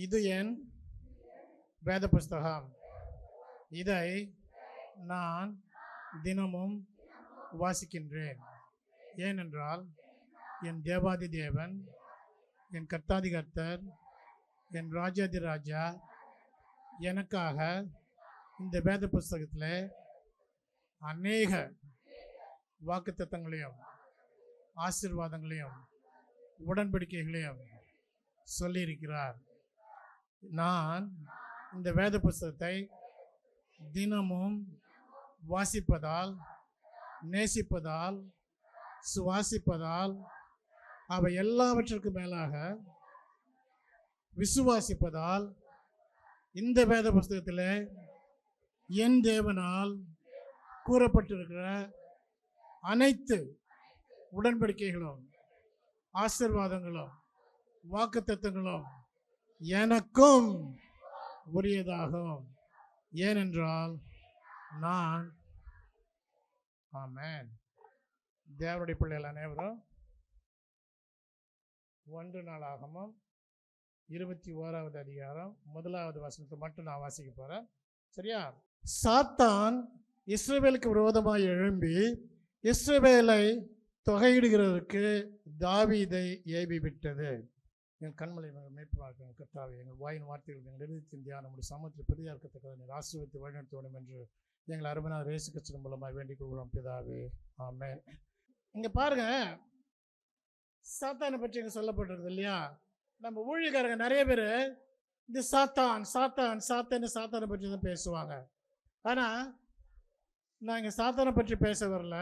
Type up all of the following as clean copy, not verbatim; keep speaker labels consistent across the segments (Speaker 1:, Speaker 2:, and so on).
Speaker 1: இது என் வேத புஸ்தகம். இதை நான் தினமும் வாசிக்கின்றேன். ஏனென்றால் என் தேவாதி தேவன், என் கர்த்தாதி கர்த்தர், என் ராஜாதி ராஜா எனக்காக இந்த வேத புஸ்தகத்தில் அநேக வாக்குத்தத்தங்களையும் ஆசீர்வாதங்களையும் உடன்படிக்கைகளையும் சொல்லியிருக்கிறார். நான் இந்த வேத புஸ்தகத்தை தினமும் வாசிப்பதால், நேசிப்பதால், சுவாசிப்பதால், அவை எல்லாவற்றிற்கு மேலாக விசுவாசிப்பதால் இந்த வேத புஸ்தகத்தில் என் தேவனால் கூறப்பட்டிருக்கிற அனைத்து உடன்படிக்கைகளும் ஆசீர்வாதங்களும் வாக்குத்தத்தங்களும் எனக்கும் உரியதாகும். ஏனென்றால் நான் ஆமென். தேவனுடைய பிள்ளைகள் அனைவரும் 1 நாளாகமம் 21வது அதிகாரம் 1வது வசனத்தை மட்டும் நான் வாசிக்க போறேன். சரியா? சாத்தான் இஸ்ரவேலுக்கு விரோதமாக எழும்பி இஸ்ரவேலை தொகையிடுகிறதற்கு தாவீதை ஏவி விட்டது. என் கண்மலை மேற்பார்க்க கர்த்தாவே, எங்கள் வாயின் வார்த்தைகள் எங்கள் எழுதித்தின் தியானம் உடைய சமூகத்தில் பெரிதாக இருக்கத்தக்கதை நீர் ஆசீர்வதித்து வழிநடத்த வேண்டும் என்று எங்கள் அருமையான இயேசு கிறிஸ்துவின் மூலமாக வேண்டிக் கொள்கிறோம் பிதாவே, ஆமென். இங்கே பாருங்க, சாத்தானை பற்றி இங்கே சொல்லப்பட்டிருக்கு இல்லையா? நம்ம ஊழியக்காரங்க நிறைய பேர் இந்த சாத்தான் சாத்தான் சாத்தானை பற்றி தான் பேசுவாங்க. ஆனால் நான் இங்கே சாத்தானை பற்றி பேச வரல.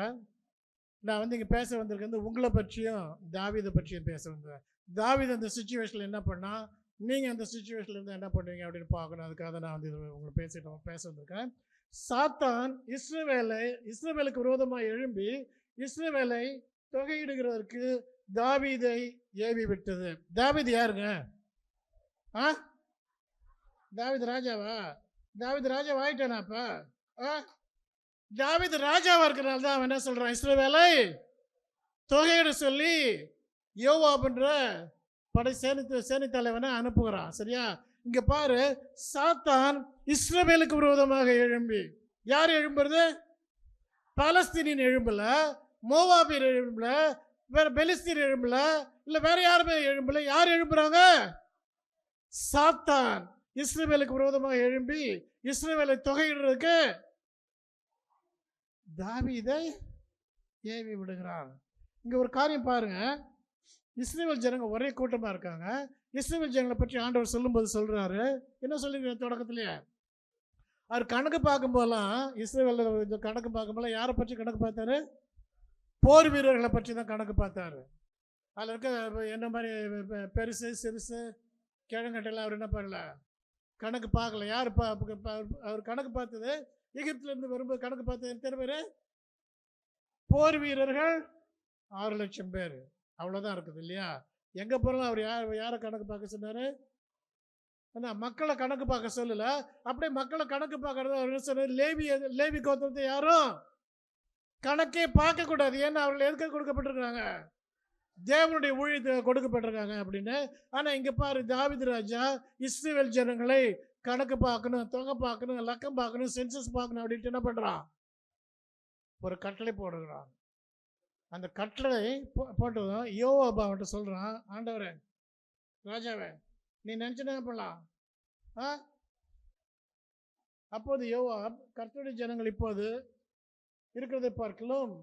Speaker 1: நான் இங்கே பேச வந்திருக்கிறது உங்களை பற்றியும் தாவீதை பற்றியும் பேச வந்தேன். தாவீது அந்த சுச்சுவேஷனில் என்ன பண்ணால், நீங்கள் அந்த சுச்சுவேஷனில் இருந்து என்ன பண்ணுவீங்க அப்படின்னு பார்க்கணும். அதுக்காக நான் உங்களை பேச வந்திருக்கேன். சாத்தான் இஸ்ரவேலுக்கு விரோதமாக எழும்பி இஸ்ரவேலை தொகையிடுகிறதற்கு தாவீதை ஏவி விட்டது. தாவீது யாருங்க? தாவீது ராஜாவா? தாவீது ராஜாவா ஆயிட்டானாப்பா? தாவீது ராஜாவா இருக்கிறனால தான் அவன் என்ன சொல்றான், இஸ்ரவேலை தொகையிட சொல்லி யோவாப்ன்ற படை சேனை தலைவனை அனுப்புகிறான். சரியா? இங்க பாரு, சாத்தான் இஸ்ரவேலுக்கு விரோதமாக எழும்பி, யார் எழும்புறது? பாலஸ்தீனின் எழும்பல, மோவாபியர் எழும்பல, வேற பெலிஸ்தீன் எழும்பல, இல்ல வேற யாருமே எழும்பல. யார் எழும்புறாங்க? சாத்தான் இஸ்ரவேலுக்கு விரோதமாக எழும்பி இஸ்ரவேலை தொகையிடுறதுக்கு தாவீதை ஏவி விடுகிறான். இங்க ஒரு காரியம் பாருங்க, இஸ்ரவேல் ஜனங்க ஒரே கூட்டமா இருக்காங்க. இஸ்ரவேல் ஜனங்களை பற்றி ஆண்டவர் சொல்லும்போது சொல்றாரு, என்ன சொல்லிருக்காரு தொடக்கத்திலேயே? அவர் கணக்கு பார்க்கும் போதெல்லாம், இஸ்ரவேல் கணக்கு பார்க்கும் போல யாரை பற்றி கணக்கு பார்த்தாரு? போர் வீரர்களை பற்றி தான் கணக்கு பார்த்தாரு. அதில் இருக்க என்ன மாதிரி பெருசு சிறுசு கிழங்கட்டெல்லாம் அவர் என்ன பண்ணல, கணக்கு பார்க்கல. யார் அவர் கணக்கு பார்த்தது? எகிப்திலேருந்து வரும்போது கணக்கு பார்த்தது எத்தனை பேர்? போர் வீரர்கள் 6,00,000 பேர். அவ்வளோதான் இருக்குது இல்லையா? எங்கே போனாலும் அவர் யாரை கணக்கு பார்க்க சொன்னார்? ஆனால் மக்களை கணக்கு பார்க்க சொல்லலை. அப்படியே மக்களை கணக்கு பார்க்கறது அவர் என்ன சொன்னார்? லேவி கோத்திரத்தை யாரும் கணக்கே பார்க்கக்கூடாது. ஏன்னா அவர்கள் எதுக்கு கொடுக்கப்பட்டிருக்கிறாங்க? தேவனுடைய ஊழியத்தை கொடுக்கப்பட்டிருக்காங்க அப்படின்னு. ஆனால் இங்கே பாரு, தாவீது ராஜா இஸ்ரவேல் ஜனங்களை கணக்கு பார்க்கணும், தொகை பார்க்கணும், லக்கம் பார்க்கணும், சென்சஸ் பார்க்கணும் அப்படின்ட்டு என்ன பண்ணுறான்? ஒரு கட்டளை போடுகிறான். அந்த கட்டளை போட்டதும் யோவாப் அவன்கிட்ட சொல்கிறான், ஆண்டவரே ராஜாவே, நீ நினச்சினா பண்ணலாம். அப்போது யோவாப், கர்த்தருடைய ஜனங்கள் இப்போது இருக்கிறதை பார்க்கலாம்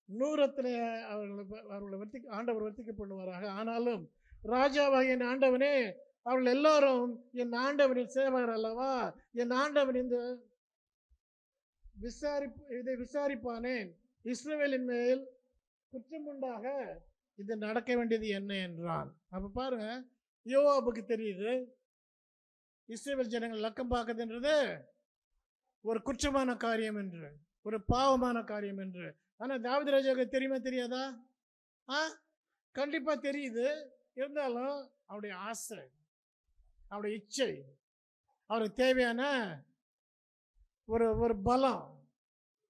Speaker 1: 100 அவர்களை ஆண்டவர் வர்த்திக்க பண்ணுவாராக. ஆனாலும் ராஜாவாகிய என் ஆண்டவனே, அவர்கள் எல்லாரும் என் ஆண்டவனின் சேவகர் அல்லவா? என் ஆண்டவன் இதை விசாரிப்பானேன். இஸ்ரவேலின் மேல் குற்றம் உண்டாக இது நடக்க வேண்டியது என்ன என்றான். அப்ப பாருங்க, யோவாபுக்கு தெரியுது இஸ்ரவேல் ஜனங்கள் லக்கம் பார்க்குதுன்றது ஒரு குற்றமான காரியம் என்று, ஒரு பாவமான காரியம் என்று. ஆனால் தாவீது ராஜாவுக்கு தெரியுமா தெரியாதா? கண்டிப்பாக தெரியுது. இருந்தாலும் அவருடைய ஆசை, அவருடைய இச்சை, அவருக்கு தேவையான ஒரு பலம்.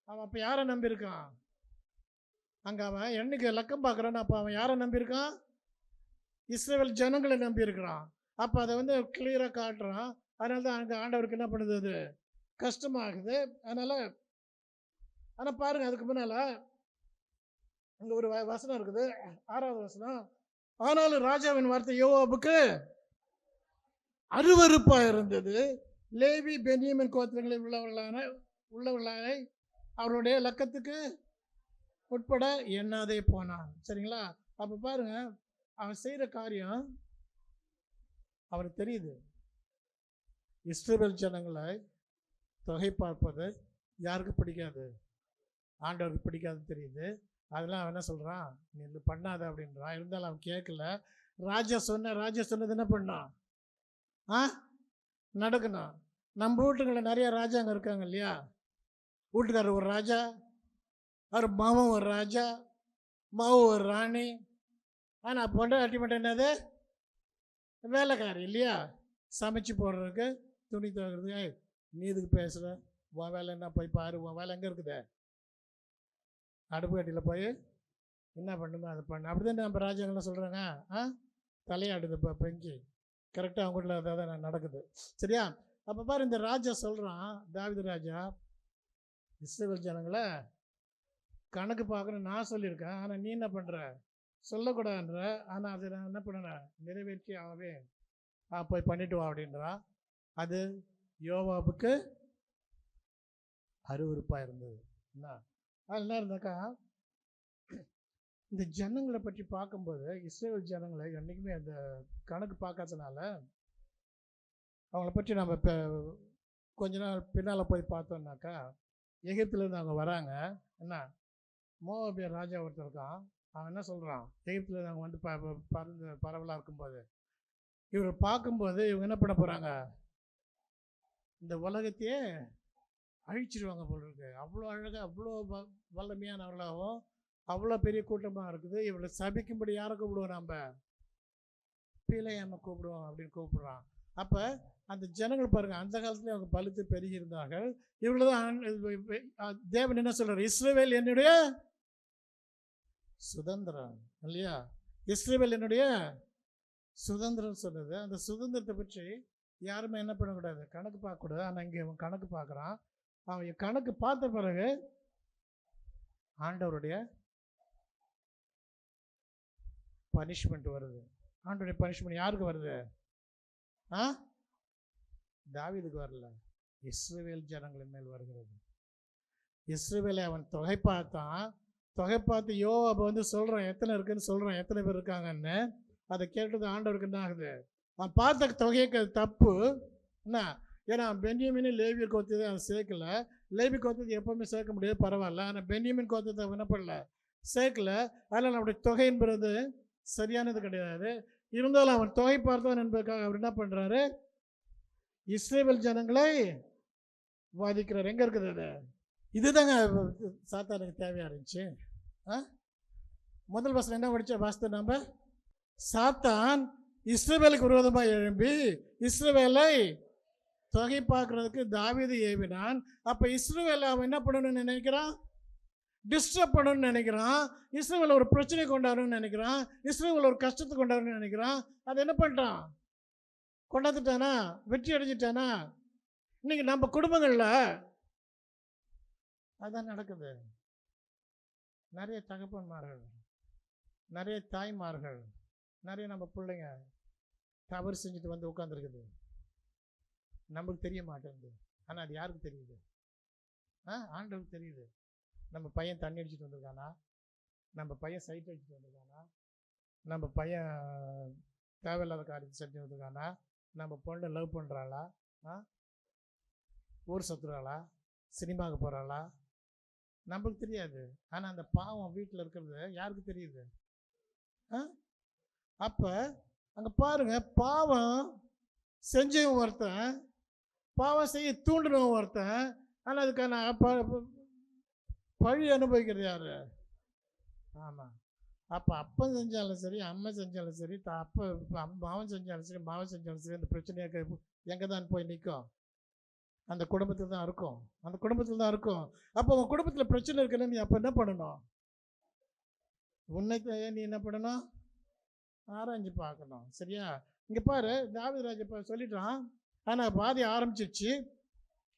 Speaker 1: அவன் அப்போ யாரை நம்பியிருக்கான்? அங்கே அவன் என்னைக்கு லக்கம் பார்க்குறான்னு அப்போ அவன் யாரை நம்பியிருக்கான்? இஸ்ரவேல் ஜனங்களை நம்பியிருக்கிறான். அப்போ அதை வந்து கிளியராக காட்டுறான். அதனால தான் அங்கே ஆண்டவருக்கு என்ன பண்ணுது, அது கஷ்டமாகுது. அதனால் ஆனால் பாருங்கள், அதுக்கு முன்னால் அங்கே ஒரு வசனம் இருக்குது, 6வது வசனம். ஆனாலும் ராஜாவின் வார்த்தை யோவாபுக்கு அருவருப்பாக இருந்தது. லேவி பென்யமின் கோத்திரங்களில் உள்ளவர்களான அவருடைய லக்கத்துக்கு உட்பட எண்ணாதே போனான். சரிங்களா? அப்போ பாருங்க, அவன் செய்கிற காரியம் அவனுக்கு தெரியுது. இஸ்ரவேல் ஜனங்களை தொகை பார்ப்பது யாருக்கு பிடிக்காது? ஆண்டவருக்கு பிடிக்காதுன்னு தெரியுது. அதெல்லாம் அவன் என்ன சொல்கிறான், நீ இது பண்ணாத அப்படின்றான். இருந்தாலும் அவன் கேட்கல. ராஜா சொன்னது என்ன பண்ணான்? நடக்கணும். நம்ம வீட்டுங்களில் நிறைய ராஜாங்க இருக்காங்க இல்லையா? வீட்டுக்காரர் ஒரு ராஜா, அவர் மாமன் ஒரு ராஜா, மாவு ஒரு ராணி. ஆனால் பொண்டாட்டி மட்டும் என்னது, வேலைக்காரி இல்லையா? சமைச்சு போடுறதுக்கு, துணி துவைக்கிறதுக்கு. நீ இதுக்கு பேசுகிற, உன் வேலை என்ன, போய் பாரு, உன் வேலை எங்கே இருக்குது? அடுப்பு கட்டியில் போய் என்ன பண்ணுமோ அதை பண்ணு. அப்படி தான் நம்ம ராஜாங்கள்லாம் சொல்கிறாங்க. தலையாடுது இப்போ பெஞ்சு கரெக்டாக அவங்க வீட்டில் அதாவது நடக்குது. சரியா? அப்போ பாரு, இந்த ராஜா சொல்கிறான், தாவீது ராஜா, இஸ்ரவேல் ஜனங்களை கணக்கு பார்க்கணும் நான் சொல்லியிருக்கேன், ஆனால் நீ என்ன பண்ணுற, சொல்லக்கூடாதுன்ற. ஆனால் அதை நான் என்ன பண்ணேன், நிறைவேற்றி ஆகவே போய் பண்ணிட்டு வா அப்படின்றா. அது யோவாபுக்கு அருவருப்பாக இருந்தது. அது என்ன இருந்தாக்கா, இந்த ஜனங்களை பற்றி பார்க்கும்போது இஸ்ரவேல் ஜனங்களை என்றைக்குமே அந்த கணக்கு பார்க்காதனால அவங்கள பற்றி நம்ம இப்போ கொஞ்ச நாள் பின்னால் போய் பார்த்தோம்னாக்கா, எகிப்துலேருந்து அவங்க வராங்க. என்ன, மோவாபிய ராஜா ஒருத்தர் இருக்கான். அவன் என்ன சொல்கிறான், எகிப்துலேருந்து அவங்க வந்து பரவலாக இருக்கும்போது இவரை பார்க்கும்போது இவங்க என்ன பண்ண போகிறாங்க, இந்த உலகத்தையே அழிச்சிடுவாங்க போல் இருக்கு. அவ்வளோ அழகாக, அவ்வளோ வல்லமையானவர்களாகவும், அவ்வளோ பெரிய கூட்டமாக இருக்குது. இவளை சபிக்கும்படி யாரை கூப்பிடுவோம், நம்ம பிழையாம கூப்பிடுவோம் அப்படின்னு கூப்பிடுறான். அப்போ அந்த ஜனங்கள் பாருங்கள், அந்த காலத்துல அவங்க பழுத்து பெருகி இருந்தார்கள். இவ்வளோதான் தேவன் என்ன சொல்கிறார், இஸ்ரவேல் என்னுடைய சுதந்திரம் இல்லையா? இஸ்ரவேல் என்னுடைய சுதந்திரம் சொன்னது. அந்த சுதந்திரத்தை பற்றி யாருமே என்ன பண்ணக்கூடாது, கணக்கு பார்க்கக்கூடாது. ஆனால் இங்கே அவன் கணக்கு பார்க்குறான். அவன் கணக்கு பார்த்த பிறகு ஆண்டவருடைய பனிஷ்மெண்ட் வருது. ஆண்டவருடைய பனிஷ்மெண்ட் யாருக்கு வருது? தாவீதுக்கு வரல, இஸ்ரவேல் ஜனங்களின் மேல் வருகிறது. இஸ்ரவேலை அவன் தொகை பார்த்தான். தொகை பார்த்து யோவாபு வந்து சொல்கிறான், எத்தனை இருக்குன்னு சொல்கிறான், எத்தனை பேர் இருக்காங்கன்னு. அதை கேட்டது ஆண்டவருக்கு என்ன ஆகுது, அவன் பார்த்த தொகைக்கு தப்பு என்ன. ஏன்னா பென்யமின் லேவியர் கோத்தத்தை அவன் சேர்க்கல. லேவி கோத்தத்தை எப்போவுமே சேர்க்க முடியாது, பரவாயில்ல. ஆனால் பென்யமின் கோத்தத்தை அவன் என்ன பண்ணல, சேர்க்கல. அதனால் நம்முடைய தொகை என்பது சரியானது கிடையாது. இருந்தாலும் அவன் தொகை பார்த்தான் என்பதற்காக அவர் என்ன பண்ணுறாரு, இஸ்ரவேல் ஜனங்களை வாதிக்கிறார். எங்கே இருக்குது அது? இதுதாங்க சாத்தானுக்கு தேவையாக இருந்துச்சு. முதல் வசனம் என்ன படித்த வாஸ்து, நம்ம சாத்தான் இஸ்ரவேலுக்கு விரோதமாக எழும்பி இஸ்ரவேலை தொகை பார்க்கறதுக்கு தாவீது ஏவினான். அப்போ இஸ்ரவேலை அவன் என்ன பண்ணணும்னு நினைக்கிறான், டிஸ்டர்ப் பண்ணணும்னு நினைக்கிறான். இஸ்ரவேல் ஒரு பிரச்சனை கொண்டாடணும்னு நினைக்கிறான். இஸ்ரவேல் ஒரு கஷ்டத்தை கொண்டாடணும்னு நினைக்கிறான். அதை என்ன பண்ணுறான், கொண்டாந்துட்டானா, வெற்றி அடைஞ்சிட்டானா. இன்னைக்கு நம்ம குடும்பங்களில் அதான் நடக்குது. நிறைய தகப்பன்மார்கள், நிறைய தாய்மார்கள், நிறைய நம்ம பிள்ளைங்க தவறு செஞ்சுட்டு வந்து உட்காந்துருக்குது. நமக்கு தெரிய மாட்டேங்குது. ஆனால் அது யாருக்கு தெரியுது? ஆண்டவருக்கு தெரியுது. நம்ம பையன் தண்ணி அடிச்சுட்டு வந்திருக்கானா, நம்ம பையன் சைட் அடிச்சுட்டு வந்திருக்கானா, நம்ம பையன் தேவையில்லாத காரியத்தை செஞ்சு வந்திருக்கானா, நம்ம பொண்ணை லவ் பண்ணுறாளா, ஊர் சுற்றுறாளா, சினிமாவுக்கு போகிறாளா, நம்மளுக்கு தெரியாது. ஆனால் அந்த பாவம் வீட்டில் இருக்கிறது யாருக்கு தெரியுது? அப்போ அங்கே பாருங்க, பாவம் செஞ்சவன் ஒருத்தன், பாவம் செய்ய தூண்டினவன் ஒருத்தன். ஆனால் அதுக்கான பழி அனுபவிக்கிறது யாரு? ஆமாம். அப்போ அப்பன் செஞ்சாலும் சரி, அம்மா செஞ்சாலும் சரி, அப்போ மாவன் செஞ்சாலும் சரி, மாவன் செஞ்சாலும் சரி, அந்த பிரச்சனையாக எங்கே தான் போய் நிற்கும்? அந்த குடும்பத்தில் தான் இருக்கும். அந்த குடும்பத்தில் தான் இருக்கும். அப்போ உன் குடும்பத்தில் பிரச்சனை இருக்குன்னு நீ அப்போ என்ன பண்ணணும்? உன்னை நீ என்ன பண்ணணும்? ஆராய்ஞ்சு பார்க்கணும். சரியா? இங்கே பாரு, தாவீது ராஜா இப்போ சொல்லிட்டான். ஆனால் வாதி ஆரம்பிச்சிருச்சு.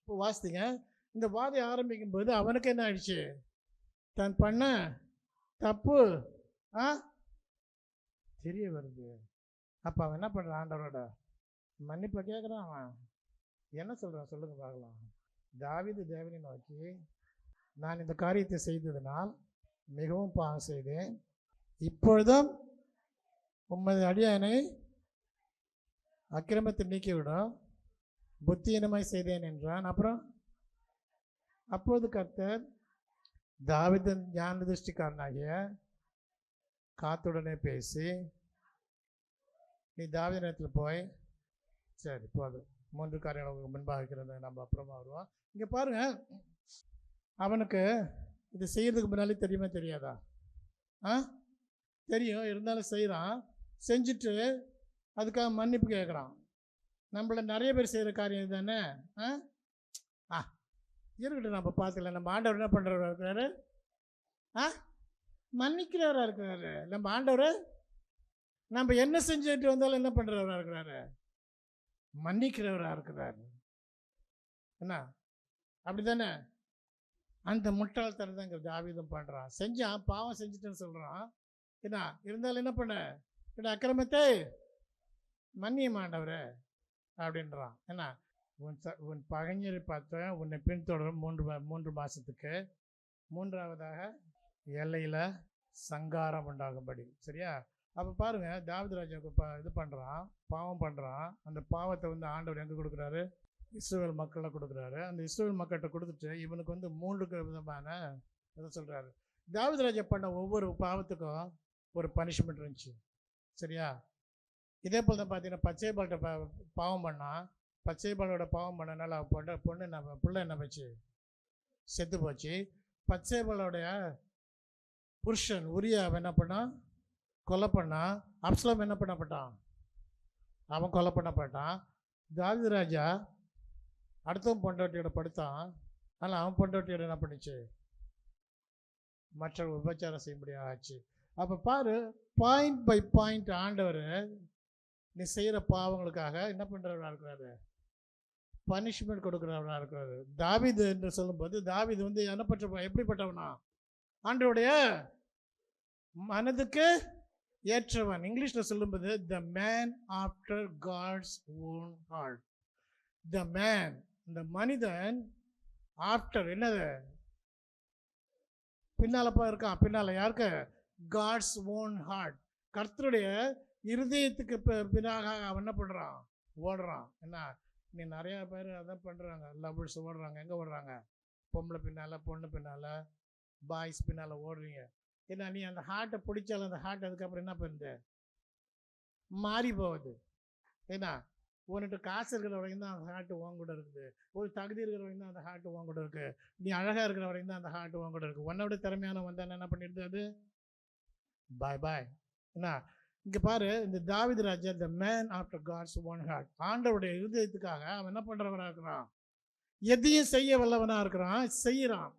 Speaker 1: இப்போ வாசித்துங்க. இந்த வாதி ஆரம்பிக்கும் போது அவனுக்கு என்ன ஆயிடுச்சு? தான் பண்ண தப்பு ஆ தெரிய வருது. அப்போ அவன் என்ன பண்ணுறான்? ஆண்டவரோட மன்னிப்பை கேட்குறான். அவன் என்ன சொல்கிறான் சொல்லுங்க பார்க்கலாம். தாவீது தேவனை நோக்கி, நான் இந்த காரியத்தை செய்ததினால் மிகவும் பாவம் செய்தேன். இப்பொழுதும் உமது அடியானை அக்கிரமத்தை நீக்கிவிடும், புத்தியீனமாய் செய்தேன் என்றான். அப்புறம் அப்போது கர்த்தர் தாவீதின் ஞான திருஷ்டிக்காரனாகிய காத்துடனே பேசி, நீ தாவீதினிடத்தில் போய், சரி போதும், 3 காரியங்களுக்கு முன்பாக இருக்கிறத நம்ம அப்புறமா வருவோம். இங்கே பாருங்க, அவனுக்கு இது செய்யறதுக்கு முன்னாலே தெரியுமா தெரியாதா? தெரியும், இருந்தாலும் செய்கிறான். செஞ்சுட்டு அதுக்காக மன்னிப்பு கேட்குறான். நம்மள நிறைய பேர் செய்கிற காரியம் இதுதானே. இருக்கட்டும், நம்ம பார்த்துக்கலாம். நம்ம ஆண்டவர் என்ன பண்ணுறவராக இருக்கிறாரு? மன்னிக்கிறவராக இருக்கிறாரு. நம்ம ஆண்டவர் நம்ம என்ன செஞ்சுட்டு வந்தாலும் என்ன பண்ணுறவராக இருக்கிறாரு? மன்னிக்கிறவராக இருக்கிறாரு. என்ன அப்படி தானே? அந்த முட்டாள்தனம் தான் இங்கே தாவீதும் பண்ணுறான். செஞ்சான், பாவம் செஞ்சுட்டேன்னு சொல்கிறான். என்ன இருந்தாலும் என்ன பண்ண, அக்கிரமத்தை மன்னிய ஆண்டவரே அப்படின்றான். என்ன, உன் பகைஞரை பார்த்த உன்னை பின்தொடரும் 3 மாதத்துக்கு 3ஆவதாக எல்லையில் சங்காரம் உண்டாகும்படி. சரியா? அப்போ பாருங்கள், தாவீது ராஜாவுக்கு இது பண்ணுறான், பாவம் பண்ணுறான். அந்த பாவத்தை ஆண்டவர் எங்கே கொடுக்குறாரு? இஸ்ரவேல் மக்களை கொடுக்குறாரு. அந்த இஸ்ரவேல் மக்கள்கிட்ட கொடுத்துட்டு இவனுக்கு 3 விதமான இதை சொல்கிறாரு. தாவீது ராஜா பண்ண ஒவ்வொரு பாவத்துக்கும் ஒரு பனிஷ்மெண்ட் இருந்துச்சு. சரியா? இதே போல் தான் பார்த்தீங்கன்னா, பச்சைபால்கிட்ட பாவம் பண்ணான். பச்சைபாலோட பாவம் பண்ணனால பிள்ளை என்ன போச்சு? செத்து போச்சு. பச்சைபாலோடைய புருஷன் உரியா என்ன பண்ணான்? கொலை பண்ணான். அப்சலோம் என்ன பண்ணப்பட்டான்? அவன் கொலை பண்ணப்பட்டான். தாவீது ராஜா அடுத்தவன் பொண்டாட்டியோட படுத்தான். ஆனால் அவன் பொண்டாட்டியோட என்ன பண்ணிச்சு? மற்ற உபச்சாரம் செய்யும்படியாக ஆச்சு. அப்போ பாரு, பாயிண்ட் பை பாயிண்ட் ஆண்டவர் நீ செய்கிற பாவங்களுக்காக என்ன பண்ணுறவராக இருக்கிறாரு? பனிஷ்மெண்ட் கொடுக்குறவராக இருக்கிறாரு. தாவீது என்று சொல்லும்போது, தாவீது என்ன பண்ற எப்படிப்பட்டவனா? ஆண்டவருடைய மனதுக்கு ஏற்றவன். இங்கிலீஷில் சொல்லும்போது the man after God's own heart. The man, இந்த மனிதன் ஆஃப்டர் என்னது? பின்னாலப்பா இருக்கான். பின்னால் யாருக்கு? God's own heart. கர்த்தருடைய இருதயத்துக்கு பின்னாக அவன் என்ன பண்ணுறான்? ஓடுறான். என்ன, நீ நிறையா பேர் அதான் பண்ணுறாங்க. லவ்வர்ஸ் ஓடுறாங்க. எங்கே ஓடுறாங்க? பொம்பளை பின்னால், பொண்ணு பின்னால், பாய்ஸ் பின்னால் ஓடுறீங்க. ஏன்னா நீ அந்த ஹார்ட்டை பிடிச்சாலும் அந்த ஹார்ட் அதுக்கப்புறம் என்ன பண்ணுது? மாறி போகுது. ஏன்னா உன்கிட்ட காசு இருக்கிற வரைக்கும் தான் அந்த ஹார்ட்டு உன் கூட இருக்குது. ஒரு தகுதி இருக்கிற வரைக்கும் தான் அந்த ஹார்ட்டு உன் கூட இருக்குது. நீ அழகாக இருக்கிற வரைக்கும் தான் அந்த ஹார்ட்டு உன் கூட இருக்குது. உன்னை விட திறமையான வந்தானே என்ன பண்ணிடுது? அது பாய் பாய். என்ன, இங்கே பாரு, இந்த தாவீது ராஜா the man after God's own heart. ஆண்டவருடைய இருதயத்துக்காக அவன் என்ன பண்ணுறவனாக இருக்கிறான்? எதையும் செய்ய வல்லவனாக இருக்கிறான், செய்கிறான்.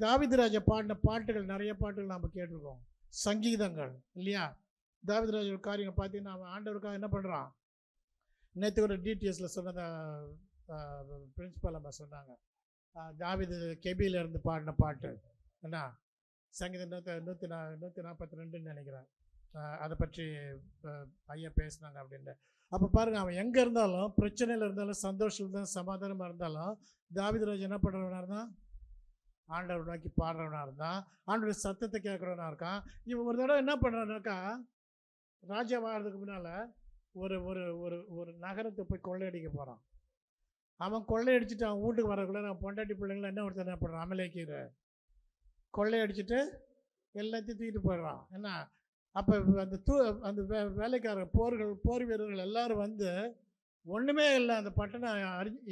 Speaker 1: தாவீது ராஜா பாடின பாட்டுகள், நிறைய பாட்டுகள் நாம் கேட்டிருக்கோம், சங்கீதங்கள் இல்லையா? தாவீது ராஜா காரியங்கள் பார்த்தீங்கன்னா அவன் ஆண்டவருக்காக என்ன பண்ணுறான்? நேற்று ஒரு டிடிஎஸில் சொன்னத பிரின்சிபல் அம்மா சொன்னாங்க. தாவீது கெபியில் இருந்து பாடின பாட்டு என்ன, சங்கீதம் 142 நினைக்கிறேன். அதை பற்றி ஐயா பேசினாங்க அப்படின்ட்டு. அப்போ பாருங்கள், அவன் எங்கே இருந்தாலும், பிரச்சனையில் இருந்தாலும், சந்தோஷம் இருந்தாலும், சமாதானமாக இருந்தாலும், தாவீது ராஜா என்ன பண்ணுறவனாக இருந்தான்? ஆண்டவர் நோக்கி பாடுறவனாக இருந்தான். ஆண்டவர் சத்தத்தை கேட்குறவனாக இருக்கான். இவன் ஒரு தடவை என்ன பண்ணுறான்னாக்கா, ராஜா வாழறதுக்கு முன்னால் ஒரு ஒரு ஒரு ஒரு நகரத்தை போய் கொள்ளையடிக்க போகிறான். அவன் கொள்ளையடிச்சிட்டு அவன் வீட்டுக்கு வரக்குள்ள நான் பொண்டாட்டி பிள்ளைங்களை என்ன ஒருத்தர் என்ன பண்ணுறான்? அமலேக்கிற கொள்ளையடிச்சிட்டு எல்லாத்தையும் தூக்கிட்டு போயிடுறான். என்ன, அப்போ அந்த வேலைக்காரர் போர் வீரர்கள் எல்லோரும் ஒன்றுமே இல்லை, அந்த பட்டணம்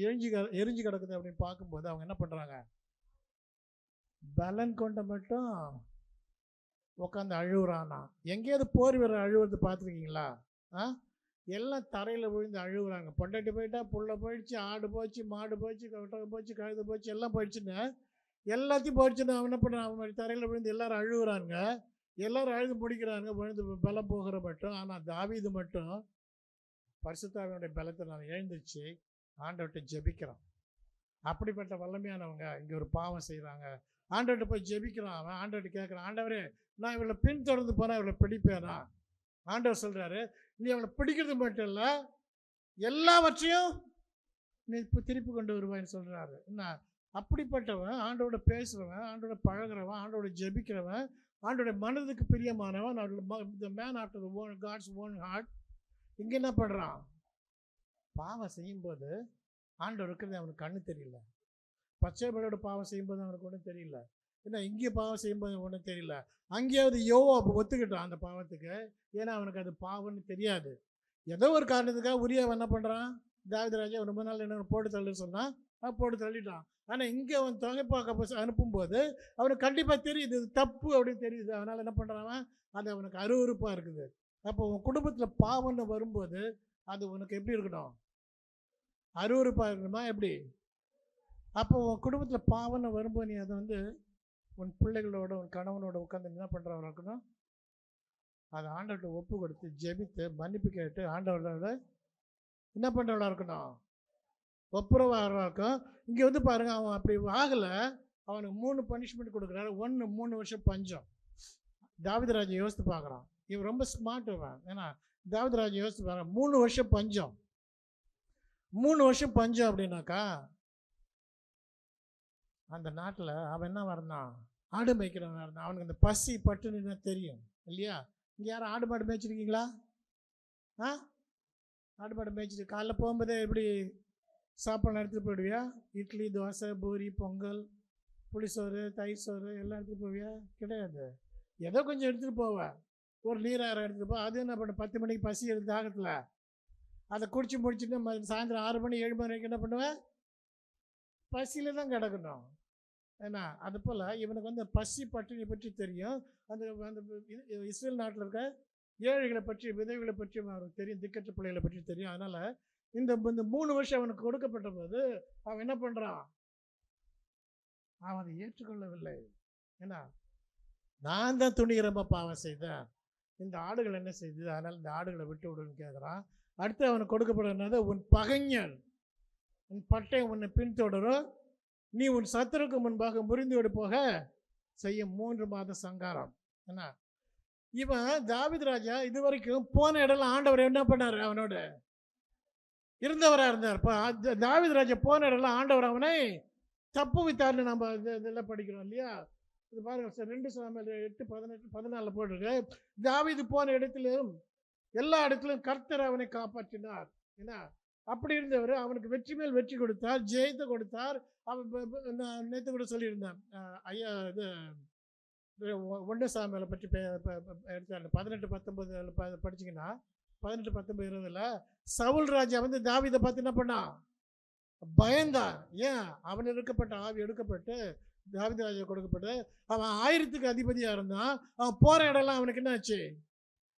Speaker 1: எரிஞ்சு கிடக்குது அப்படின்னு பார்க்கும்போது அவங்க என்ன பண்ணுறாங்க? பலன் கொண்ட மட்டும் உட்காந்து அழுகுறானா. எங்கேயாவது போர் வீரர் அழுவுறது பார்த்துருக்கீங்களா? எல்லாம் தரையில் விழுந்து அழுகுறாங்க. பொண்டாட்டி போயிட்டா, புள்ள போயிடுச்சு, ஆடு போச்சு, மாடு போச்சு, ஒட்டகம் போச்சு, கழுது போச்சு, எல்லாம் போயிடுச்சுன்னு எல்லாத்தையும் போயிடுச்சுன்னு அவன் என்ன பண்ணுறான்? அவன் மாதிரி தரையில் விழுந்து எல்லோரும் அழுகுறாங்க. எல்லோரும் அழுது முடிக்கிறாங்க, விழுந்து பலம் போகிற மட்டும். ஆனால் தாவீது மட்டும் பரிசுத்தாவினுடைய பலத்தை நான் எழுந்துச்சு ஆண்டவர்கிட்ட ஜெபிக்கிறான். அப்படிப்பட்ட வல்லமையானவங்க இங்கே ஒரு பாவம் செய்கிறாங்க. ஆண்டவர்கிட்ட போய் ஜெபிக்கிறான். அவன் ஆண்டவர்கிட்ட கேட்குறான், ஆண்டவரே நான் இவளை பின்தொடர்ந்து போனால் இவளை பிடிப்பேனா? ஆண்டவர் சொல்கிறாரு, நீ அவளை பிடிக்கிறது மட்டும் இல்லை, எல்லாவற்றையும் நீ இப்போ திருப்பி கொண்டு வருவான்னு சொல்கிறாரு. என்ன அப்படிப்பட்டவன், ஆண்டோட பேசுகிறவன், ஆண்டோட பழகிறவன், ஆண்டோட ஜெபிக்கிறவன், ஆண்டோட மனதுக்கு பிரியமானவன், the man after the own God's own heart. இங்கே என்ன பண்ணுறான்? பாவம் செய்யும்போது ஆண்டவர் இருக்கிறது அவனுக்கு கண்ணு தெரியல. பச்சை பலோட பாவம் செய்யும்போது அவனுக்கு ஒன்றும் தெரியல. ஏன்னா இங்கே பாவம் செய்யும்போது ஒன்றும் தெரியல. அங்கேயாவது யோவாப் ஒத்துக்கிட்டான் அந்த பாவத்துக்கு. ஏன்னா அவனுக்கு அது பாவம்னு தெரியாது. ஏதோ ஒரு காரணத்துக்காக உரியாவை என்ன பண்ணுறான்? தாவீது ராஜா ரொம்ப நாள் என்ன போட்டு தள்ளுன்னு சொன்னான், போட்டு தள்ளிட்டான். ஆனால் இங்கே அவன் தொகை பார்க்க அனுப்பும்போது அவனுக்கு கண்டிப்பாக தெரியுது இது தப்பு அப்படின்னு தெரியுது. அதனால் என்ன பண்ணுறான்? அது அவனுக்கு அருவருப்பாக இருக்குது. அப்போ உன் குடும்பத்தில் பாவம்னு வரும்போது அது உனக்கு எப்படி இருக்கணும்? அருவருப்பாக இருக்கணுமா? எப்படி? அப்போ உன் குடும்பத்தில் பாவம்னு வரும்போது நீ அதை உன் பிள்ளைகளோட உன் கணவனோட உட்காந்து என்ன பண்ணுறவங்க இருக்கணும்? அதை ஆண்டவர்கிட்ட ஒப்பு கொடுத்து ஜெபித்து மன்னிப்பு கேட்டு ஆண்டவரோட என்ன பண்ணுறவளா இருக்கணும்? ஒப்புரவாக இருக்கும். இங்கே பாருங்க, அவன் அப்படி ஆகலை. அவனுக்கு 3 பனிஷ்மெண்ட் கொடுக்குறாரு. 1 3 வருஷம் பஞ்சம். தாவீது ராஜா யோசித்து பார்க்குறான். இவன் ரொம்ப ஸ்மார்ட் இவன். ஏன்னா தாவீது ராஜா யோசித்து பார்க்குறான், 3 வருஷம் பஞ்சம். 3 வருஷம் பஞ்சம் அப்படின்னாக்கா அந்த நாட்டில் அவன் என்ன வரந்தான்? ஆடு மேய்க்கிறவன் இருந்தான். அவனுக்கு அந்த பசி பட்டுன்னு தெரியும் இல்லையா? இங்கே யாரும் ஆடு மாடு மேய்ச்சிருக்கீங்களா? ஆடு மாடு மேய்ச்சிட்டு காலைல போகும்போதே எப்படி சாப்பாடு எடுத்துகிட்டு போயிடுவியா? இட்லி, தோசை, பூரி, பொங்கல், புளிசோறு, தயிர் சோறு எல்லாம் எடுத்துகிட்டு போவியா? கிடையாது. ஏதோ கொஞ்சம் எடுத்துகிட்டு போவேன். ஒரு நீராரம் எடுத்துகிட்டு போ. அது என்ன பண்ண, 10 மணிக்கு பசி எடுத்து தாகத்தில் அதை குடிச்சு முடிச்சுட்டு சாயந்தரம் 6 மணி 7 மணி வரைக்கும் என்ன பண்ணுவேன்? பசியில் தான் கிடக்கணும். ஏன்னா அது போல் இவனுக்கு பசி பட்டினி பற்றி தெரியும். அந்த இஸ்ரேல் நாட்டில் இருக்க ஏழைகளை பற்றி, விதவைகளை பற்றி அவனுக்கு தெரியும், திக்கற்ற பிள்ளைகளை பற்றி தெரியும். அதனால் இந்த 3 வருஷம் அவனுக்கு கொடுக்கப்பட்ட போது அவன் என்ன பண்ணுறான்? அவன் அதை ஏற்றுக்கொள்ளவில்லை. ஏன்னா நான் தான் துணிகரமாக பாவம் செய்தேன், இந்த ஆடுகள் என்ன செய்தது, அதனால் இந்த ஆடுகளை விட்டு விடுன்னு கேட்குறான். அடுத்து அவனுக்கு கொடுக்கப்படுறது, உன் பகைஞன் உன் பட்டை உன்னை பின்தொடரும், நீ உன் சத்துருக்கு முன்பாக முறிந்தோடு போக செய்ய 3 மாத சங்காரம். என்ன இவன் தாவீது ராஜா இது வரைக்கும் போன இடம்ல ஆண்டவர் என்ன பண்ணார்? அவனோட இருந்தவராக இருந்தார். இப்போ தாவீது ராஜா போன இடம்லாம் ஆண்டவர் அவனை தப்பு வைத்தார்னு நம்ம இதெல்லாம் படிக்கிறோம் இல்லையா? இது பாருங்க சார், 2 சாமுவேல் 8:18-14 போட்டிருக்கு. தாவீது போன இடத்திலும் எல்லா இடத்திலும் கர்த்தர் அவனை காப்பாற்றினார். ஏன்னா அப்படி இருந்தவர் அவனுக்கு வெற்றி மேல் வெற்றி கொடுத்தார், ஜெயத்தை கொடுத்தார். அவன் நேற்று கூட சொல்லியிருந்தான் ஐயா, இது 1 சாமுவேலை பற்றி எடுத்தார். 18-19 படிச்சிங்கன்னா 18-19-20 சவுல் ராஜா தாவீதை பார்த்து என்ன பண்ணான்? பயந்தான். ஏன்? அவன் எடுக்கப்பட்ட ஆவி எடுக்கப்பட்டு தாவீது ராஜா கொடுக்கப்பட்டு அவன் 1000க்கு அதிபதியாக இருந்தான். அவன் போகிற இடம்லாம் அவனுக்கு என்ன ஆச்சு?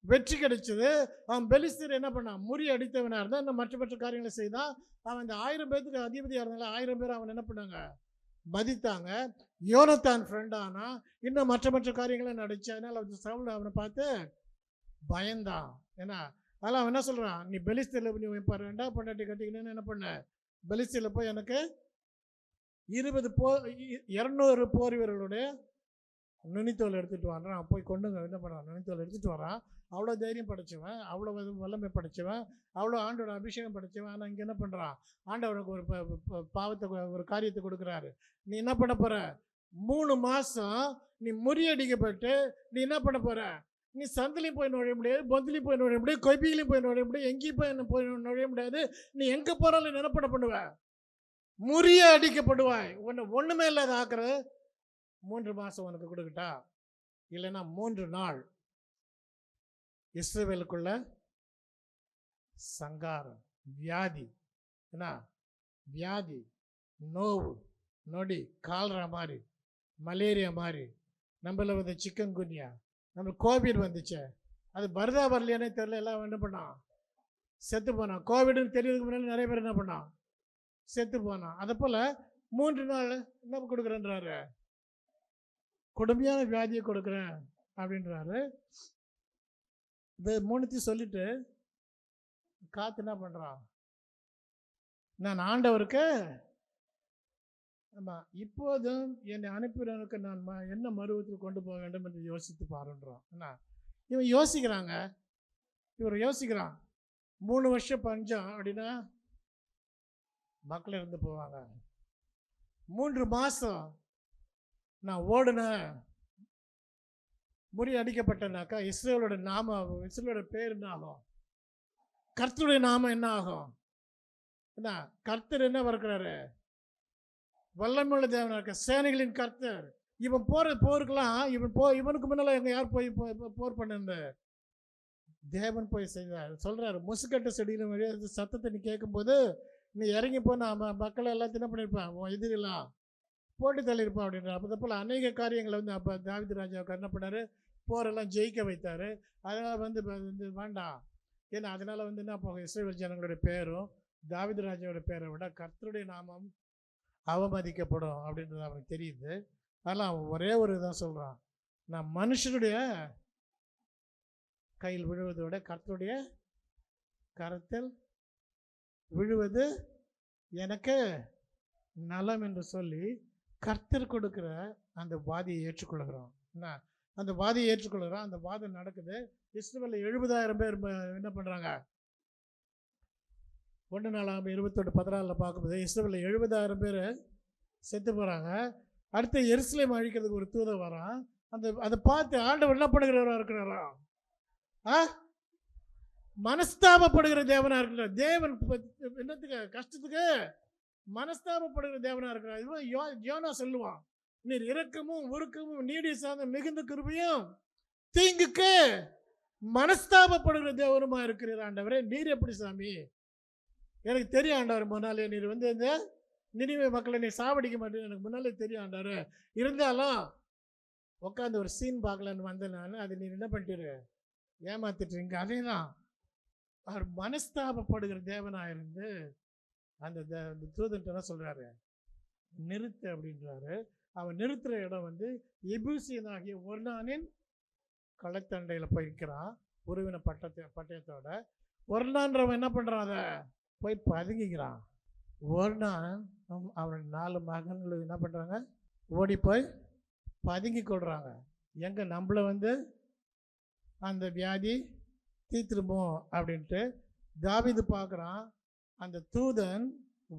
Speaker 1: வெற்றி கிடைச்சது. அவன் பெலிஸ்தர் என்ன பண்ணான்? முறி அடித்தவனாக இருந்தான். இன்னும் மற்ற காரியங்களை செய்தான். அவன் இந்த 1000 பேருக்கு அதிபதியாக இருந்தால 1000 பேர் அவன் என்ன பண்ணாங்க? மதித்தாங்க. யோனத்தான் ஃப்ரெண்டானா. இன்னும் மற்ற காரியங்களை நடிச்சு. அதனால் சவுல் அவனை பார்த்து பயந்தான். ஏன்னா அதெல்லாம் அவன் என்ன சொல்கிறான்? நீ பெலிஸ்தரில் நீ 2 பொண்டாட்டி கட்டிக்கணும்னு என்ன பண்ண? பெலிஸ்தரில் போய் எனக்கு 200 போர் வீரர்களுடைய நுனித்தோல் எடுத்துகிட்டு வரான். போய் கொண்டுங்க என்ன பண்ணுறான்? நுனித்தோல் எடுத்துகிட்டு வரான். அவ்வளோ தைரியம் படைச்சவன், அவ்வளோ வல்லமை படைச்சவன், அவ்வளோ ஆண்டோட அபிஷேகம் படைச்சவன். ஆனால் இங்கே என்ன பண்ணுறான்? ஆண்டவனுக்கு ஒரு பாவத்தை, ஒரு காரியத்தை கொடுக்குறாரு. நீ என்ன பண்ண போகிற? 3 மாதம் நீ முறியடிக்கப்பட்டு நீ என்ன பண்ண போகிற? நீ சந்திலையும் போய் நுழைய முடியாது, பொந்திலையும் போய் நுழைய முடியாது, கொய்பிலையும் போய் நுழைய முடியாது, எங்கேயும் போய் நுழைய முடியாது. நீ எங்கே போகிறாலும் என்ன பண்ணுவ? முறிய அடிக்கப்படுவாய். ஒன்றுமே இல்லாத ஆக்குறது. 3 மாதம் உனக்கு கொடுக்கட்டா? இல்லைன்னா 3 நாள் இஸ்ரவேலுக்குள்ள சங்காரம், வியாதி. என்ன வியாதி? நோவு, நொடி, கால்ரா மாதிரி, மலேரியா மாதிரி, நம்மள சிக்கன் குனியா, நம்ம கோவிட் வந்துச்சு. அது வருதா வரலையானே தெரியல. எல்லாம் என்ன பண்ணான்? செத்து போனான். கோவிட்னு தெரியறதுக்கு முன்னாடி நிறைய பேர் என்ன பண்ணான்? செத்து போனான். அதை போல் 3 நாள் என்ன கொடுக்குறேன்றாரு? கொடுமையான வியாதியை கொடுக்குறேன் அப்படின்றாரு. இது 3த்தையும் சொல்லிட்டு காத்து என்ன பண்றான்? நான் ஆண்டவருக்கு ஆமா இப்போதும் என்னை அனுப்பினவனுக்கு நான் என்ன மருவத்தில் கொண்டு போக வேண்டும் என்று யோசித்து பாருன்றோம். என்ன இவன் யோசிக்கிறாங்க, இவர் யோசிக்கிறான். 3 வருஷம் பஞ்சம் அப்படின்னா மக்கள் இருந்து போவாங்க. 3 மாசம் நான் ஓடுனேன், முறியடிக்கப்பட்டனாக்கா இஸ்ரேலோட நாமம், இஸ்ரேலோட பேர் என்ன ஆகும்? கர்த்தருடைய நாமம் என்ன ஆகும்? என்ன கர்த்தர் என்ன இருக்கிறாரு? வல்லமையுள்ள தேவனா இருக்க, சேனைகளின் கர்த்தர். இவன் போற போருக்கெல்லாம் இவனுக்கு முன்னால எங்க யார் போய் போர் பண்ண? தேவன் போய் செய்தார். சொல்றாரு, முசுக்கட்ட செடியிலும் சத்தத்தை நீ கேட்கும்போது நீ இறங்கி போனா மக்களை எல்லாத்தையும் என்ன பண்ணியிருப்பான்? உன் எதிரெல்லாம் போட்டு தள்ளியிருப்பான் அப்படின்ற. அப்போ போல் அநேக காரியங்களை வந்து அப்போ தாவீது ராஜாவுக்கு என்ன பண்ணார்? போரெல்லாம் ஜெயிக்க வைத்தார். அதனால் வந்து வேண்டாம், ஏன்னா அதனால் வந்து என்ன போகும்? இஸ்ரவேல் ஜனங்களுடைய பேரும் தாவீது ராஜாவோட பேரை விட கர்த்தருடைய நாமம் அவமதிக்கப்படும் அப்படின்றது அவனுக்கு தெரியுது. அதனால் அவன் ஒரே ஒரு இதான் சொல்கிறான், நான் மனுஷனுடைய கையில் விழுவதை விட கர்த்தருடைய கரத்தில் விழுவது எனக்கு நலம் என்று சொல்லி கர்த்தர் கொடுக்குற அந்த வாதியை ஏற்றுக்கொள்கிறான். என்ன அந்த வாதியை ஏற்றுக்கொள்கிறான். அந்த வாதம் நடக்குது. இஸ்ரவேலில் 70,000 பேர் என்ன பண்ணுறாங்க? 1 நாளாகமம் 28:14 பார்க்கும்போது இஸ்ரவேலில் 70,000 பேர் செத்து போகிறாங்க. அடுத்து எருசலேம் அழிக்கிறதுக்கு ஒரு தூதன் வரான். அதை பார்த்து ஆண்டவர் என்ன பண்ணுகிறவராக இருக்கிறாரா? மனஸ்தாபப்படுகிற தேவனா இருக்கிறார். தேவன் என்னத்துக்கு? கஷ்டத்துக்கு மனஸ்தாபப்படுகிற தேவனா இருக்கிறார். இவன் யோனா சொல்லுவான், நீர் இரக்கமும் உருக்கமும் நீடிய சார்ந்த மிகுந்த கிருபையும் தீங்குக்கு மனஸ்தாபப்படுகிற தேவனுமா இருக்கிறார். ஆண்டவரே நீர் எப்படி சாமி? எனக்கு தெரியும் ஆண்டவர், முன்னாலே நீர் வந்து இந்த நினிவே மக்களை நீ சாவடிக்க மாட்டேன்னு எனக்கு முன்னாலே தெரியும் ஆண்டவர். இருந்தாலும் உட்காந்து ஒரு சீன் பார்க்கலான்னு வந்தேன் நான். அது நீர் என்ன பண்ணிட்டு ஏமாத்திட்டுருங்க. அதே தான் அவர் மனஸ்தாபப்படுகிற தேவனாக இருந்து அந்த தூதன்ட்டு என்ன சொல்கிறாரு? நிறுத்து அப்படின்றாரு. அவன் நிறுத்துகிற இடம் வந்து எபூசியனாகிய ஒர்னானின் களத்தண்டையில் போயிருக்கிறான். உருவின பட்டயத்தோட ஒர்னான்றவன் என்ன பண்ணுறான்? அதை போய் பதுங்கிக்கிறான். ஒர்னான் அவன் 4 மகன்கள் என்ன பண்ணுறாங்க? ஓடி போய் பதுங்கி கொள்கிறாங்க. எங்கே நம்மளை வந்து அந்த வியாதி தீர்த்துருமோ அப்படின்ட்டு தாவீது பார்க்குறான். அந்த தூதன்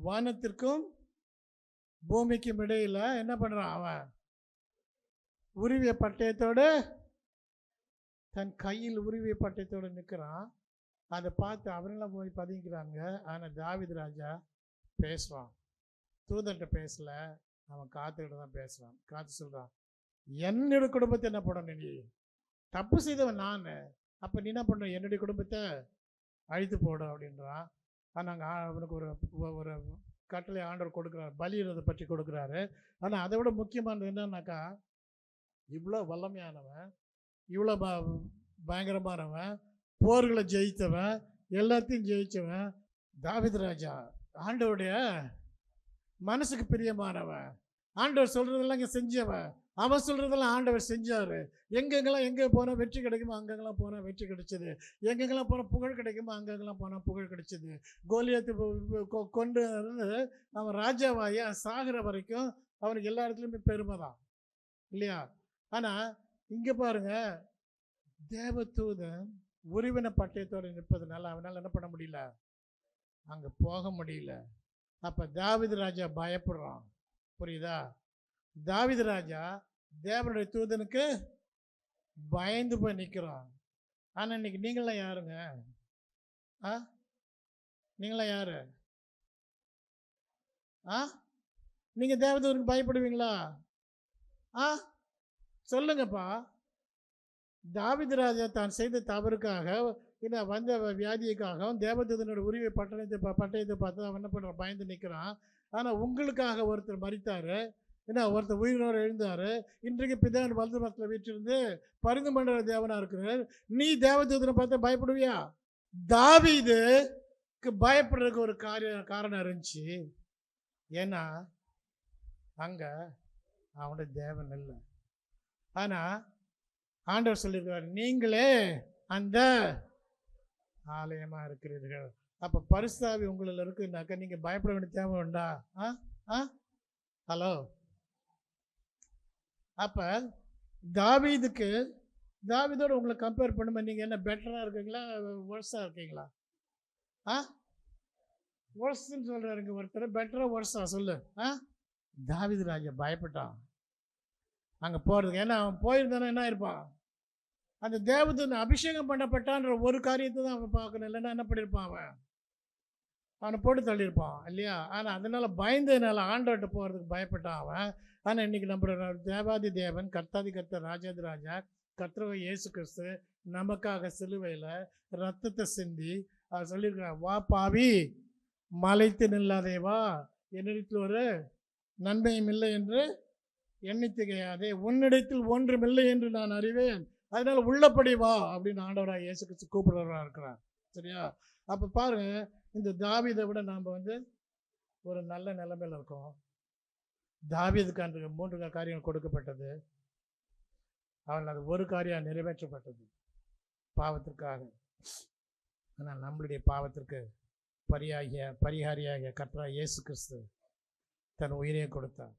Speaker 1: வானத்திற்கும் பூமிக்கும் இடையில் என்ன பண்ணுறான்? அவன் உருவிய பட்டயத்தோடு, தன் கையில் உருவிய பட்டயத்தோடு நிற்கிறான். அதை பார்த்து அவரெல்லாம் போய் பதுங்கிக்கிறாங்க. ஆனால் தாவீது ராஜா பேசுகிறான். தூதன்கிட்ட பேசலை, அவன் காத்துக்கிட்ட தான் பேசுகிறான். காத்து சொல்கிறான், என்னோட குடும்பத்தை என்ன பண்ணணும்? நீ தப்பு செய்தவன் நான், அப்போ நீ என்ன பண்ண? என்னுடைய குடும்பத்தை அழித்து போடும் அப்படின்றான். ஆனால் அவனுக்கு ஒரு கட்டளை ஆண்டவர் கொடுக்குறாரு, பலியிறதை பற்றி கொடுக்குறாரு. ஆனால் அதை விட முக்கியமானது என்னன்னாக்கா, இவ்வளோ வல்லமையானவன், இவ்வளோ பயங்கரமானவன், போர்களை ஜெயித்தவன், எல்லாத்தையும் ஜெயித்தவன் தாவீது ராஜா, ஆண்டவருடைய மனசுக்கு பிரியமானவன், ஆண்டவர் சொல்கிறதெல்லாம் இங்கே செஞ்சவன், அவன் சொல்கிறதெல்லாம் ஆண்டவர் செஞ்சார். எங்கே போனால் வெற்றி கிடைக்குமோ அங்கெங்கெல்லாம் போனால் வெற்றி கிடைச்சிது. எங்கெங்கெல்லாம் போனால் புகழ் கிடைக்குமோ அங்கெங்கெல்லாம் போனால் புகழ் கிடைச்சிது. கோலியாத்து கொண்டு அவன் ராஜாவாகி சாகிற வரைக்கும் அவனுக்கு எல்லா இடத்துலையுமே பெருமை தான் இல்லையா? ஆனால் இங்கே பாருங்க, தேவதூதன் உருவின பட்டயத்தோடு நிற்பதுனால அவனால் என்ன பண்ண முடியல? அங்கே போக முடியல. அப்போ தாவீது ராஜா பயப்படுறான். புரியுதா? தாவீது ராஜா தேவனுடைய தூதனுக்கு பயந்து போய் நிற்கிறான். ஆனால் இன்னைக்கு நீங்களாம் யாருங்க? நீங்களாம் யாரு? நீங்கள் தேவதூதனுக்கு பயப்படுவீங்களா? சொல்லுங்கப்பா. தாவீது ராஜா தான் செய்த தவறுக்காக, என்ன வந்த வியாதிக்காகவும் தேவதூதனோட உரிமை பட்டயத்தை பார்த்து அவன் என்ன பண்ணுறான்? பயந்து நிற்கிறான். ஆனால் உங்களுக்காக ஒருத்தர் மரித்தார், என்ன ஒருத்தர் உயிரோடு எழுந்தார். இன்றைக்கு பிதாவின் வலது பக்கத்தில் வீட்டிலிருந்து பரிந்து பண்ணுற தேவனாக இருக்கிறார். நீ தேவதூதனை பார்த்து பயப்படுவியா? தாவீதுக்கு பயப்படுறதுக்கு ஒரு காரணம் இருந்துச்சு. ஏன்னா அங்கே அவனுடைய தேவன் இல்லை. ஆனால் ஆண்டவர் சொல்லியிருக்கிறார், நீங்களே அந்த ஆலயமாக இருக்கிறீர்கள். அப்போ பரிசுத்தாவி உங்களில் இருக்குன்னாக்கா நீங்கள் பயப்பட வேண்டிய தேவை உண்டா? ஆ ஆ ஹலோ. அப்போ தாவீதோட உங்களை கம்பேர் பண்ணும்போது நீங்கள் என்ன பெட்டராக இருக்கீங்களா, ஒர்ஸாக இருக்கீங்களா? ஆ ஒர்ஸ்ன்னு சொல்கிறாருங்க ஒருத்தர், பெட்டராக ஒர்ஸா சொல்லு. தாவீது ராஜா பயப்பட்டான் அங்கே போகிறதுக்கு. ஏன்னா அவன் போயிருந்தானே என்ன இருப்பான், அந்த தேவதூதன் அபிஷேகம் பண்ணப்பட்டான்ற ஒரு காரியத்தை தான் அவன் பார்க்கணும். இல்லைன்னா என்ன பண்ணியிருப்பான், அவனை போட்டு தள்ளியிருப்பான் இல்லையா? ஆனால் அதனால் பயந்ததுனால ஆண்டவர்கிட்ட போகிறதுக்கு பயப்பட்டான் அவன். ஆனால் இன்றைக்கி நம்ம தேவாதி தேவன், கர்த்தாதி கர்த்தர், ராஜாதி ராஜா, கர்த்தர் இயேசு கிறிஸ்து நமக்காக சிலுவையில் ரத்தத்தை சிந்தி அவர் சொல்லியிருக்கிறார், வா பாவி மலைத்து நில்லாதே, வா என்னிடத்தில் ஒரு நன்மையும் இல்லை என்று எண்ணித்திகையாதே, உன்னிடத்தில் ஒன்றுமில்லை என்று நான் அறிவேன், அதனால் உள்ளபடி வா அப்படின்னு ஆண்டவராக இயேசு கிறிஸ்து கூப்பிடுறவராக இருக்கிறார். சரியா? அப்போ பாருங்க, இந்த தாவீதை விட நாம் ஒரு நல்ல நிலைமையில் இருக்கோம். தாவீதுக்கு அன்று 3 காரியங்கள் கொடுக்கப்பட்டது. அவன் அது ஒரு காரியம் நிறைவேற்றப்பட்டது பாவத்திற்காக. ஆனால் நம்மளுடைய பாவத்திற்கு பரிகாரியாக கர்த்தராகிய இயேசு கிறிஸ்து தன் உயிரை கொடுத்தார்.